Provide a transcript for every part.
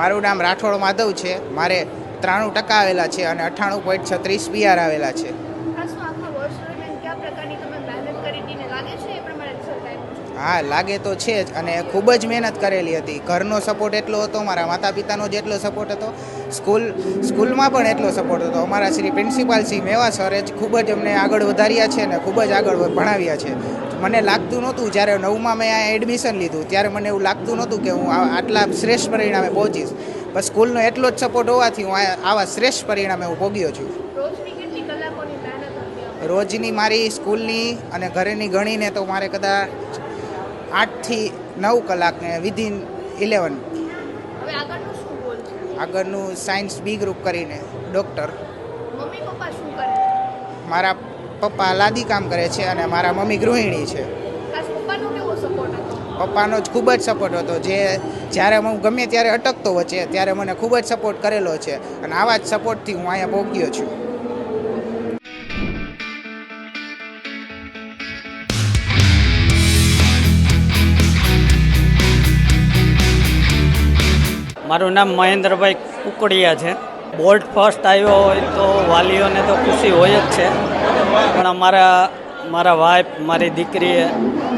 મારું નામ રાઠોડ માધવ છે. મારે 93% આવેલા છે અને 98.36 PR આવેલા છે. હા, લાગે તો છે જ અને ખૂબ જ મહેનત કરેલી હતી. ઘરનો સપોર્ટ એટલો હતો, મારા માતા પિતાનો જેટલો સપોર્ટ હતો, સ્કૂલમાં પણ એટલો સપોર્ટ હતો. અમારા શ્રી પ્રિન્સિપાલ શ્રી મેવા સરે જ ખૂબ જ અમને આગળ વધાર્યા છે અને ખૂબ જ આગળ ભણાવ્યા છે. મને લાગતું નહોતું, જ્યારે 9માં મેં આ એડમિશન લીધું ત્યારે મને એવું લાગતું નહોતું કે હું આટલા શ્રેષ્ઠ પરિણામે પહોંચીશ. બસ સ્કૂલનો એટલો જ સપોર્ટ હોવાથી હું આવા શ્રેષ્ઠ પરિણામે હું પહોંચ્યો છું. રોજની મારી સ્કૂલની અને ઘરેની ગણીને તો મારે કદાચ 8 થી 9 કલાકને વિધિન 11. આગળનું સાયન્સ બી ગ્રુપ કરીને ડૉક્ટર. મારા પપ્પા લાદી કામ કરે છે અને મારા મમ્મી ગૃહિણી છે. પપ્પાનો જ ખૂબ જ સપોર્ટ હતો. જ્યારે હું ગમે ત્યારે અટકતો વચ્ચે ત્યારે મને ખૂબ જ સપોર્ટ કરેલો છે અને આવા જ સપોર્ટથી હું અહીંયા પહોંચ્યો છું. મારું નામ મહેન્દ્રભાઈ કુકડિયા છે. બોર્ડ ફર્સ્ટ આવ્યો હોય તો વાલીઓને તો ખુશી હોય જ છે, પણ મારા વાઈફ, મારી દીકરી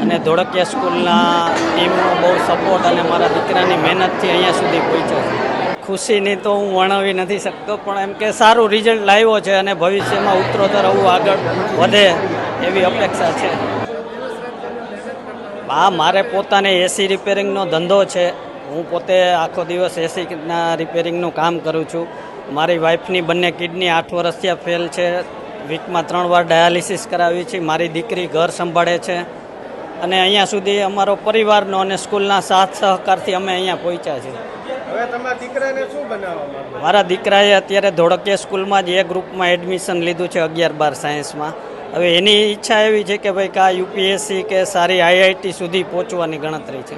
અને ધોળકિયા સ્કૂલના ટીમનો બહુ સપોર્ટ અને મારા દીકરાની મહેનતથી અહીંયા સુધી પહોંચ્યો છે. ખુશીની તો હું વર્ણવી નથી શકતો, પણ એમ કે સારું રિઝલ્ટ લાવ્યો છે અને ભવિષ્યમાં ઉત્તરોત્તર આવું આગળ વધે એવી અપેક્ષા છે. હા, મારે પોતાને એસી રિપેરિંગનો ધંધો છે. હું પોતે આખો દિવસ એસીના રિપેરિંગનું કામ કરું છું. મારી વાઈફની બંને કિડની 8 વર્ષથી ફેલ છે. વીકમાં 3 વાર ડાયાલિસિસ કરાવી છે. મારી દીકરી ઘર સંભાળે છે અને અહીંયા સુધી અમારો પરિવારનો અને સ્કૂલના સાથ સહકારથી અમે અહીંયા પહોંચ્યા છીએ. હવે તમારા દીકરાને શું બનાવવા? મારા દીકરાએ અત્યારે ધોળકિયા સ્કૂલમાં જ એ ગ્રુપમાં એડમિશન લીધું છે 11-12 સાયન્સમાં. હવે એની ઈચ્છા એવી છે કે ભાઈ યુપીએસસી કે સારી IIT સુધી પહોંચવાની ગણતરી છે.